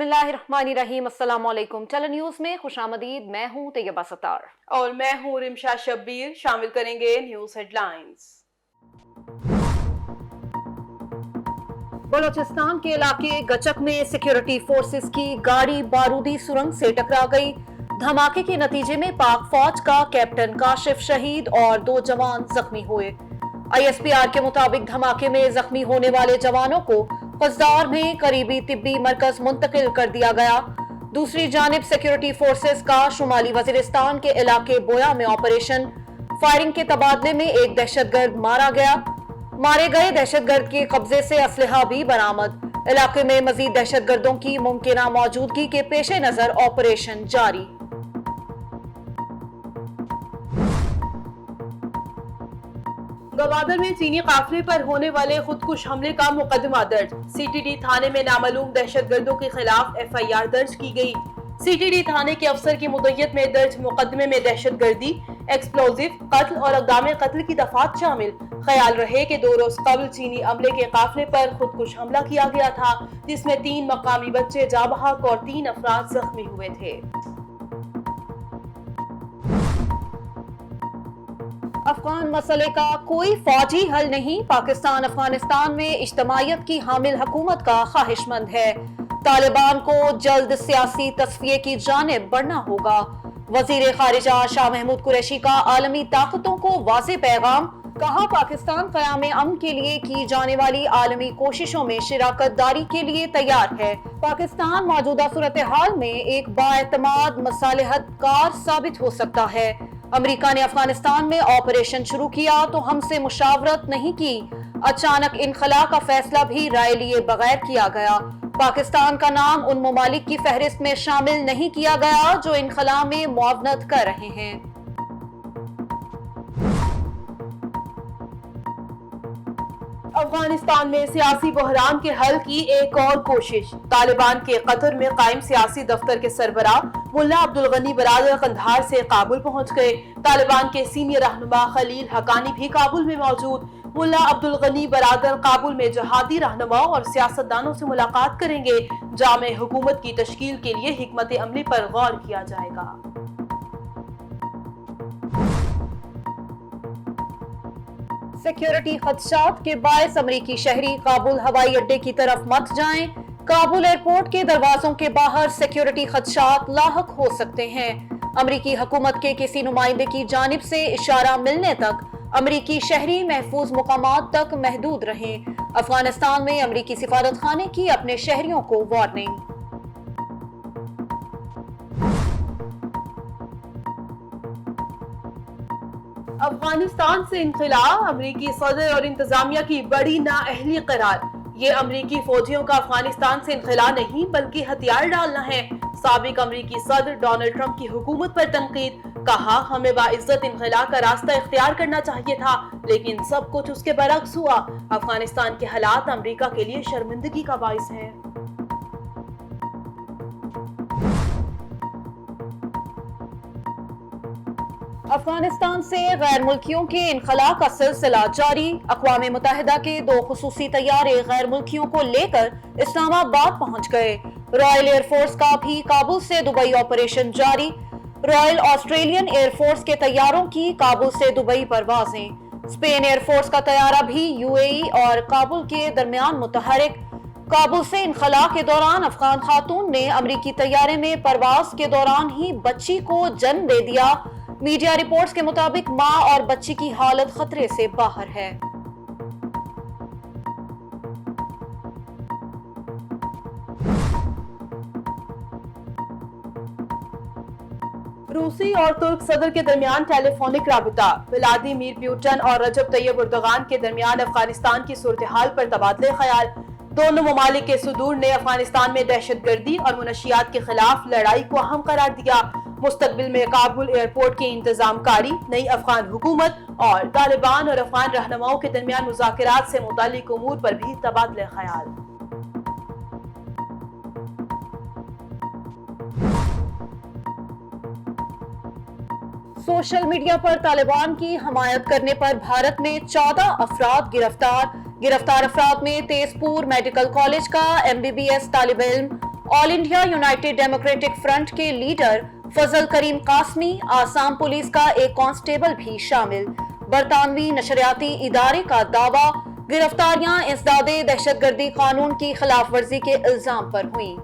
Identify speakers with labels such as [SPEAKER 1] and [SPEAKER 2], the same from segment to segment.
[SPEAKER 1] बिस्मिल्लाहिर्रहमानिर्रहीम। अस्सलाम वालेकुम। टेली न्यूज में खुशामदीद। मैं हूं तैयबा सत्तार
[SPEAKER 2] और मैं हूं रिमशा शब्बीर। शामिल करेंगे न्यूज हेडलाइंस।
[SPEAKER 1] बलोचिस्तान के इलाके गचक में सिक्योरिटी फोर्सेस की गाड़ी बारूदी सुरंग से टकरा गई। धमाके के नतीजे में पाक फौज का कैप्टन काशिफ शहीद और 2 जवान जख्मी हुए। ISPR के मुताबिक धमाके में जख्मी होने वाले जवानों को फजदार में करीबी तिब्बी मरकज मुंतकिल कर दिया गया। दूसरी जानिब सिक्योरिटी फोर्सेस का शुमाली वजीरिस्तान के इलाके बोया में ऑपरेशन फायरिंग के तबादले में एक दहशतगर्द मारा गया। मारे गए दहशतगर्द के कब्जे से असलहा भी बरामद। इलाके में मजीद दहशतगर्दों की मुमकिना मौजूदगी के पेश नजर ऑपरेशन जारी।
[SPEAKER 2] गवादर में चीनी काफिले पर होने वाले खुदकुश हमले का मुकदमा दर्ज। CTD थाने में नामालूम दहशतगर्दों के खिलाफ FIR दर्ज की गई। CTD थाने के अफसर की मुद्दत में दर्ज मुकदमे में दहशतगर्दी, एक्सप्लोजिव, कत्ल और अक़दाम कत्ल की दफात शामिल। ख्याल रहे कि 2 रोज कबल चीनी अमले के काफिले पर खुदकुश हमला किया गया था, जिसमें 3 मकामी बच्चे जाँ बहक और 3 अफराद जख्मी हुए थे।
[SPEAKER 1] अफगान मसले का कोई फौजी हल नहीं। पाकिस्तान अफगानिस्तान में इज्तमायत की हामिल हुकूमत का ख्वाहिशमंद है। तालिबान को जल्द सियासी तस्फिये की जानिब बढ़ना होगा। वजीर खारिजा शाह महमूद कुरैशी का आलमी ताकतों को वाज़ेह पैगाम। कहा, पाकिस्तान क़याम अमन के लिए की जाने वाली आलमी कोशिशों में शिराकत दारी के लिए तैयार है। पाकिस्तान मौजूदा सूरत हाल में एक बाएतमाद मसालिहत कार साबित हो सकता है। अमेरिका ने अफगानिस्तान में ऑपरेशन शुरू किया तो हमसे मुशावरत नहीं की। अचानक इनखला का फैसला भी राय लिए बगैर किया गया। पाकिस्तान का नाम उन ममालिक की फहरिस्त में शामिल नहीं किया गया जो इनखला में मुआवनत कर रहे हैं।
[SPEAKER 2] अफगानिस्तान में सियासी बहरान के हल की एक और कोशिश। तालिबान के कतर में कायम सियासी दफ्तर के सरबराह मुल्ला अब्दुल गनी बरादर कंधार से काबुल पहुंच गए। तालिबान के सीनियर रहनुमा खलील हकानी भी काबुल में मौजूद। मुल्ला अब्दुल गनी बरादर काबुल में जहादी रहनुमा और सियासतदानों से मुलाकात करेंगे। जामे हुकूमत की तश्कील के लिए हिकमत अमली पर गौर किया जाएगा।
[SPEAKER 1] सिक्योरिटी खदशात के बायस अमरीकी शहरी काबुल हवाई अड्डे की तरफ मत जाएं। काबुल एयरपोर्ट के दरवाजों के बाहर सिक्योरिटी खदशात लाहक हो सकते हैं। अमरीकी हुकूमत के किसी नुमाइंदे की जानिब से इशारा मिलने तक अमरीकी शहरी महफूज मुकामात तक महदूद रहें। अफगानिस्तान में अमरीकी सिफारत खाने की अपने शहरियों को वार्निंग।
[SPEAKER 2] अफगानिस्तान से इनखला, अमरीकी सदर और इंतजामिया की बड़ी नाअहली करार। ये अमरीकी फौजियों का अफगानिस्तान से इनखला नहीं बल्कि हथियार डालना है। साबिक अमरीकी सदर डोनाल्ड ट्रंप की हुकूमत पर तनकीद। कहा, हमें बाइज्जत इनखला का रास्ता इख्तियार करना चाहिए था, लेकिन सब कुछ उसके बरक्स हुआ। अफगानिस्तान के हालात अमरीका के लिए शर्मिंदगी का बाइस है।
[SPEAKER 1] अफगानिस्तान से गैर मुल्कियों के इनखला का सिलसिला जारी। अक़वाम मुत्तहिदा के 2 खुसूसी तैयारे गैर मुल्कियों को लेकर इस्लामाबाद पहुंच गए। रॉयल एयरफोर्स का भी काबुल से दुबई ऑपरेशन जारी। रॉयल ऑस्ट्रेलियन एयरफोर्स के तैयारों की काबुल से दुबई परवाजें। स्पेन एयरफोर्स का तैयारा भी UAE और काबुल के दरमियान मुतहरिक। काबुल से इनखला के दौरान अफगान खातून ने अमरीकी तैयारे में परवाज के दौरान ही बच्ची को जन्म दे दिया। मीडिया रिपोर्ट्स के मुताबिक मां और बच्ची की हालत खतरे से बाहर है।
[SPEAKER 2] रूसी और तुर्क सदर के दरमियान टेलीफोनिक राबिता। व्लादिमीर पुतिन और रजब तैयब एर्दोगान के दरमियान अफगानिस्तान की सूरत हाल पर तबादले ख्याल। दोनों ममालिक के सदूर ने अफगानिस्तान में दहशतगर्दी और मुनशियात के खिलाफ लड़ाई को अहम करार दिया। मुस्तकबिल में काबुल एयरपोर्ट की इंतजाम कारी, नई अफगान हुकूमत और तालिबान और अफगान रहनुमाओं के दरमियान मुज़ाकरात से मुतालिक उमूर पर भी तबादले ख्याल।
[SPEAKER 1] सोशल मीडिया पर तालिबान की हमायत करने पर भारत में 14 अफराद गिरफ्तार। गिरफ्तार अफराद में तेजपुर मेडिकल कॉलेज का MBBS तालिब इल्म all India United democratic front के लीडर फजल करीम कासमी, आसाम पुलिस का एक कांस्टेबल भी शामिल। बरतानवी नशरियाती इदारे का दावा, गिरफ्तारियां इंसदादे दहशतगर्दी कानून की खिलाफ वर्जी के इल्जाम पर हुई।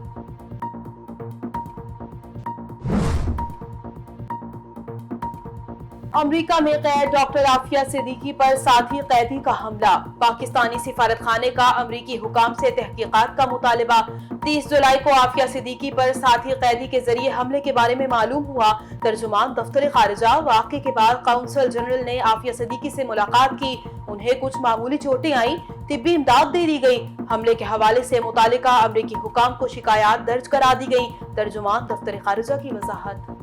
[SPEAKER 2] अमेरिका में कैद डॉक्टर आफिया सिद्दीकी पर साथी कैदी का हमला। पाकिस्तानी सिफारत खाने का अमरीकी हुकाम से तहकीकात का मुतालबा। 30 जुलाई को आफिया सिद्दीकी पर साथी कैदी के जरिए हमले के बारे में मालूम हुआ। तर्जुमान दफ्तर खारिजा, वाक़े के बाद काउंसल जनरल ने आफिया सिद्दीकी से मुलाकात की। उन्हें कुछ मामूली चोटें आई, तिब्बी इमदाद दे दी गई। हमले के हवाले से मुतालिका अमरीकी हुकाम को शिकायत दर्ज करा दी गई। तर्जुमान दफ्तर खारिजा की वजाहत।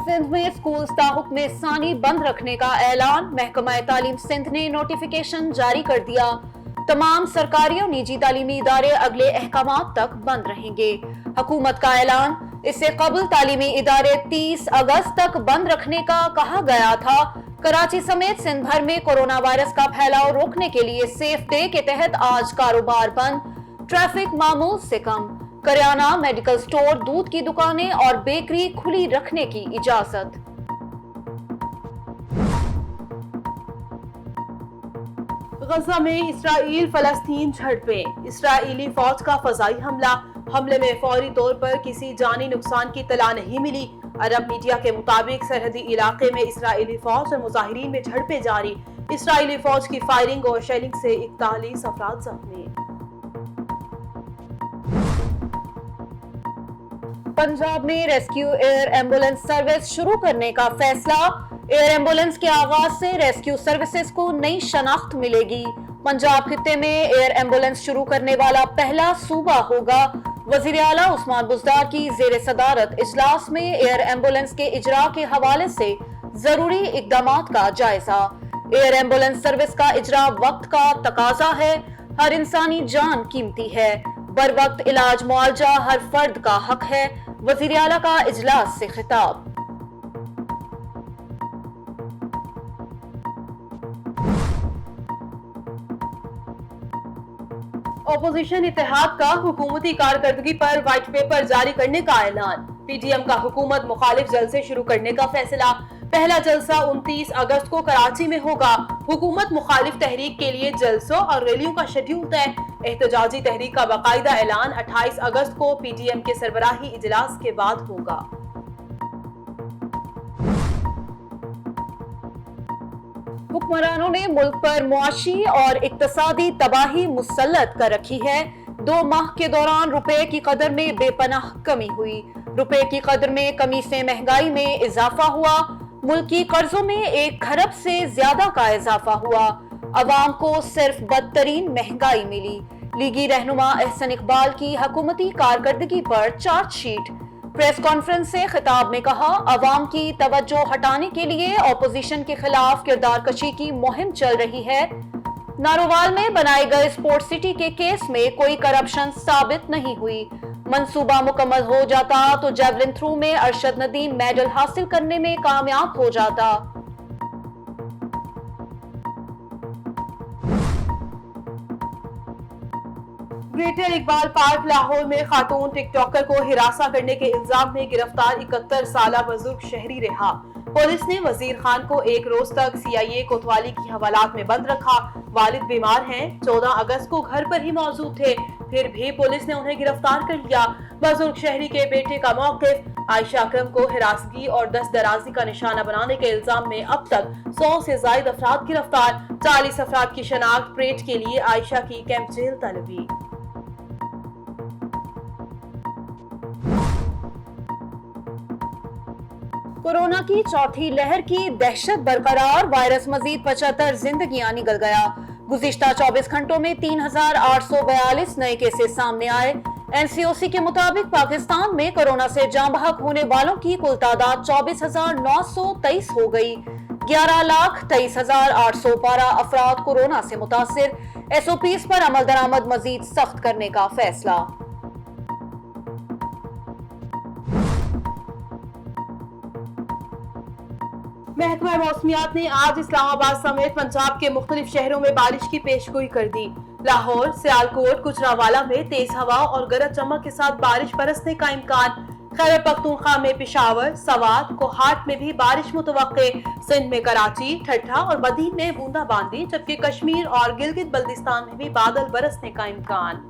[SPEAKER 1] सिंध में स्कूल ताहुक्म सानी बंद रखने का ऐलान। महकमा तालीम सिंध ने नोटिफिकेशन जारी कर दिया। तमाम सरकारी और निजी तालीमी इदारे अगले अहकामात तक बंद रहेंगे। हुकूमत का ऐलान। इससे कबल तालीमी इदारे 30 अगस्त तक बंद रखने का कहा गया था। कराची समेत सिंध भर में कोरोना वायरस का फैलाव रोकने के लिए सेफ डे के तहत आज कारोबार बंद। ट्रैफिक मामूल से कम। करियाना, मेडिकल स्टोर, दूध की दुकानें और बेकरी खुली रखने की इजाजत।
[SPEAKER 2] गजा में इसराइल फलस्तीन झड़पें। इसराइली फौज का फजाई हमला। हमले में फौरी तौर पर किसी जानी नुकसान की तला नहीं मिली। अरब मीडिया के मुताबिक सरहदी इलाके में इसराइली फौज और मुजाहिरीन में झड़पें जारी। इसराइली फौज की फायरिंग और शेलिंग से 41 अफराद जख्मी।
[SPEAKER 1] पंजाब में रेस्क्यू एयर एम्बुलेंस सर्विस शुरू करने का फैसला। एयर एम्बुलेंस के आगाज से रेस्क्यू सर्विसेज को नई शनाख्त मिलेगी। पंजाब खित्ते में एयर एम्बुलेंस शुरू करने वाला पहला सूबा होगा। वजीर आला उस्मान बुज़दार की जेर सदारत इजलास में एयर एम्बुलेंस के इजरा के हवाले से जरूरी इकदामात का जायजा। एयर एम्बुलेंस सर्विस का इजरा वक्त का तकाजा है। हर इंसानी जान कीमती है। बर वक्त इलाज मुआवजा हर फर्द का हक है। वजीर आला का इजलास से खिताब।
[SPEAKER 2] अपोजिशन इत्तेहाद का हुकूमती कारकर्दगी पर व्हाइट पेपर जारी करने का ऐलान। पीडीएम का हुकूमत मुखालिफ जलसे शुरू करने का फैसला। पहला जलसा 29 अगस्त को कराची में होगा। हुकूमत मुखालिफ तहरीक के लिए जलसों और रैलियों का शेड्यूल तय। एहतजाजी तहरीक का बाकायदा ऐलान 28 अगस्त को पीडीएम के सरबराही इजलास के बाद होगा।
[SPEAKER 1] हुक्मरानों ने मुल्क पर मुआशी और इक्तसादी तबाही मुसल्लत कर रखी है। 2 माह के दौरान रुपए की कदर में बेपनाह कमी हुई। रुपए की कदर में कमी से महंगाई में इजाफा हुआ। मुल्की कर्जों में 1 खरब से ज्यादा का इजाफा हुआ। अवाम को सिर्फ बदतरीन महंगाई मिली। लीगी रहनुमा एहसन इकबाल की हुकूमती कारकर्दगी पर चार्जशीट। प्रेस कॉन्फ्रेंस से खिताब में कहा, अवाम की तवज्जो हटाने के लिए ऑपोजिशन के खिलाफ किरदार कशी की मुहिम चल रही है। नारोवाल में बनाए गए स्पोर्ट्स सिटी के केस में कोई करप्शन साबित नहीं हुई। मंसूबा मुकम्मल हो जाता तो जेवलिन थ्रो में अरशद नदीम मेडल हासिल करने में कामयाब हो जाता।
[SPEAKER 2] ग्रेटर इकबाल पार्क लाहौर में खातून टिकटॉकर को हिरासा करने के इल्जाम में गिरफ्तार 71 साला बुजुर्ग शहरी रिहा। पुलिस ने वजीर खान को 1 रोज तक CIA कोतवाली की हवालात में बंद रखा। वालिद बीमार हैं, 14 अगस्त को घर पर ही मौजूद थे, फिर भी पुलिस ने उन्हें गिरफ्तार कर लिया। बुजुर्ग शहरी के बेटे का मौकिफ। आयशा अकरम को हिरासगी और दस्त दराजी का निशाना बनाने के इल्जाम में अब तक 100 से ज्यादा अफराद गिरफ्तार। 40 अफराद की शनाख्त परेड के लिए आयशा की कैंप जेल तलबी।
[SPEAKER 1] कोरोना की चौथी लहर की दहशत बरकरार। वायरस मजीद 75 जिंदगियां निगल गया। गुज़िश्ता 24 घंटों में 3842 नए केसेस सामने आए। NCOC के मुताबिक पाकिस्तान में कोरोना से जाँ बहक होने वालों की कुल तादाद 24,923 हो गई। 11,23,812 अफराद कोरोना से मुतासिर। SOPs पर अमल दरामद मजीद सख्त करने का फैसला। महकमा मौसमियात ने आज इस्लामाबाद समेत पंजाब के मुख्तलिफ शहरों में बारिश की पेशगोई कर दी।
[SPEAKER 2] لاہور، سیالکوٹ، گجرانوالہ میں تیز ہوا اور گرج چمک کے ساتھ بارش برسنے کا امکان۔ خیبر پختونخوا میں پشاور، سوات، کوہاٹ میں بھی بارش متوقع۔ سندھ میں کراچی، ٹھٹھہ اور بدین میں بوندا باندی، جبکہ کشمیر اور گلگت بلتستان میں بھی بادل برسنے کا امکان۔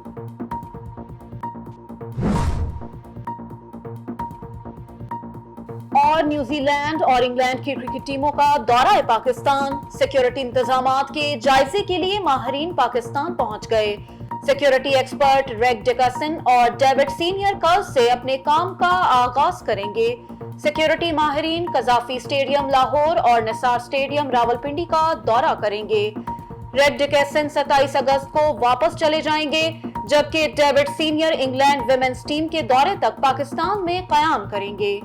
[SPEAKER 1] اور نیوزی لینڈ اور انگلینڈ کی کرکٹ ٹیموں کا دورہ پاکستان، سیکیورٹی انتظامات کے جائزے کے لیے ماہرین پاکستان پہنچ گئے۔ سیکیورٹی ایکسپرٹ ریگ ڈکسن اور ڈیوڈ سینئر کل سے اپنے کام کا آغاز کریں گے۔ سیکیورٹی ماہرین قذافی اسٹیڈیم لاہور اور نثار اسٹیڈیم راولپنڈی کا دورہ کریں گے۔ ریگ ڈکسن 27 اگست کو واپس چلے جائیں گے، جبکہ David senior England women's team کے دورے تک پاکستان میں قیام کریں گے۔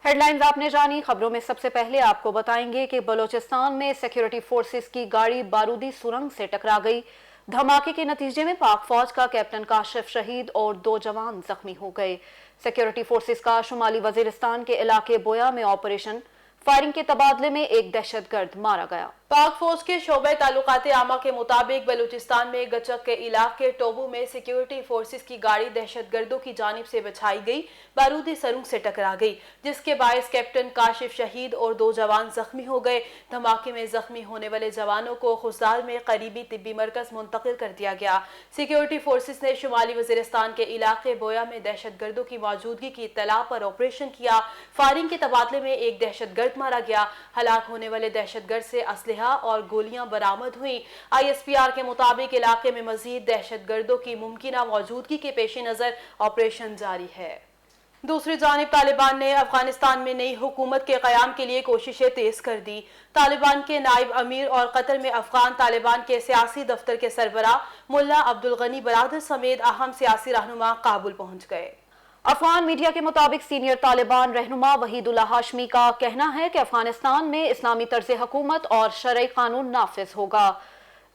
[SPEAKER 1] ہیڈ لائنز آپ نے جانی، خبروں میں سب سے پہلے آپ کو بتائیں گے کہ بلوچستان میں سیکیورٹی فورسز کی گاڑی بارودی سرنگ سے ٹکرا گئی۔ دھماکے کے نتیجے میں پاک فوج کا کیپٹن کاشف شہید اور 2 جوان زخمی ہو گئے۔ سیکیورٹی فورسز کا شمالی وزیرستان کے علاقے بویا میں آپریشن، فائرنگ کے تبادلے میں ایک دہشت گرد مارا گیا۔
[SPEAKER 2] پاک فوج کے شعبہ تعلقات عامہ کے مطابق بلوچستان میں گچک کے علاقے ٹوبو میں سیکیورٹی فورسز کی گاڑی دہشت گردوں کی جانب سے بچھائی گئی بارودی سرنگ سے ٹکرا گئی، جس کے باعث کیپٹن کاشف شہید اور 2 جوان زخمی ہو گئے۔ دھماکے میں زخمی ہونے والے جوانوں کو خزدار میں قریبی طبی مرکز منتقل کر دیا گیا۔ سیکیورٹی فورسز نے شمالی وزیرستان کے علاقے بویا میں دہشت گردوں کی موجودگی کی اطلاع پر آپریشن کیا۔ فائرنگ کے تبادلے میں ایک دہشت گرد مارا گیا۔ ہلاک ہونے والے دہشت گرد سے اسلحہ اور گولیاں برآمد ہوئیں۔ ISPR کے مطابق علاقے میں مزید دہشت گردوں کی ممکنہ موجودگی کے پیش نظر آپریشن جاری ہے۔ دوسری جانب طالبان نے افغانستان میں نئی حکومت کے قیام کے لیے کوششیں تیز کر دی۔ طالبان کے نائب امیر اور قطر میں افغان طالبان کے سیاسی دفتر کے سربراہ ملا عبدالغنی برادر سمیت اہم سیاسی رہنما کابل پہنچ گئے۔
[SPEAKER 1] افغان میڈیا کے مطابق سینئر طالبان رہنما وحید اللہ ہاشمی کا کہنا ہے کہ افغانستان میں اسلامی طرز حکومت اور شرعی قانون نافذ ہوگا،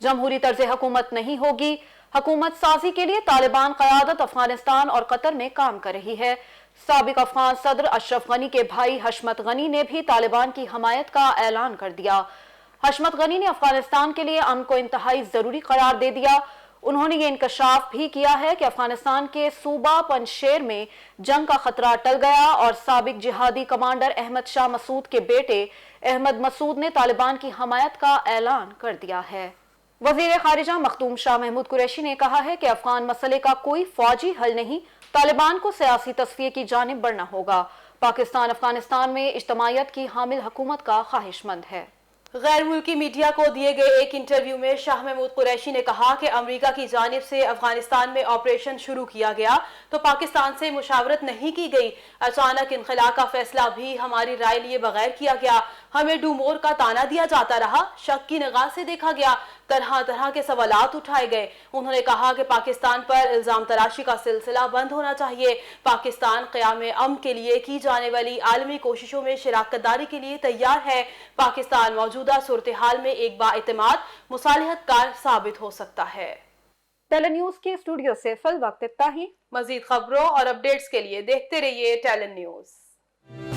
[SPEAKER 1] جمہوری طرز حکومت نہیں ہوگی۔ حکومت سازی کے لیے طالبان قیادت افغانستان اور قطر میں کام کر رہی ہے۔ سابق افغان صدر اشرف غنی کے بھائی حشمت غنی نے بھی طالبان کی حمایت کا اعلان کر دیا۔ حشمت غنی نے افغانستان کے لیے امن کو انتہائی ضروری قرار دے دیا۔ انہوں نے یہ انکشاف بھی کیا ہے کہ افغانستان کے صوبہ پنجشیر میں جنگ کا خطرہ ٹل گیا اور سابق جہادی کمانڈر احمد شاہ مسعود کے بیٹے احمد مسعود نے طالبان کی حمایت کا اعلان کر دیا ہے۔ وزیر خارجہ مخدوم شاہ محمود قریشی نے کہا ہے کہ افغان مسئلے کا کوئی فوجی حل نہیں، طالبان کو سیاسی تصفیے کی جانب بڑھنا ہوگا۔ پاکستان افغانستان میں اجتماعیت کی حامل حکومت کا خواہش مند ہے۔
[SPEAKER 2] غیر ملکی میڈیا کو دیے گئے ایک انٹرویو میں شاہ محمود قریشی نے کہا کہ امریکہ کی جانب سے افغانستان میں آپریشن شروع کیا گیا تو پاکستان سے مشاورت نہیں کی گئی۔ اچانک انخلا کا فیصلہ بھی ہماری رائے لیے بغیر کیا گیا۔ ہمیں ڈومور کا تانا دیا جاتا رہا، شک کی نگاہ سے دیکھا گیا، طرح طرح کے سوالات اٹھائے گئے۔ انہوں نے کہا کہ پاکستان پر الزام تراشی کا سلسلہ بند ہونا چاہیے۔ پاکستان قیام امن کے لیے کی جانے والی عالمی کوششوں میں شراکت داری کے لیے تیار ہے۔ پاکستان موجودہ صورتحال میں ایک بااعتماد مصالحت کار ثابت ہو سکتا ہے۔
[SPEAKER 1] ٹیلن نیوز کے اسٹوڈیو سے فی الوقت اتنا ہی۔
[SPEAKER 2] مزید خبروں اور اپڈیٹس کے لیے دیکھتے رہیے ٹیلن نیوز۔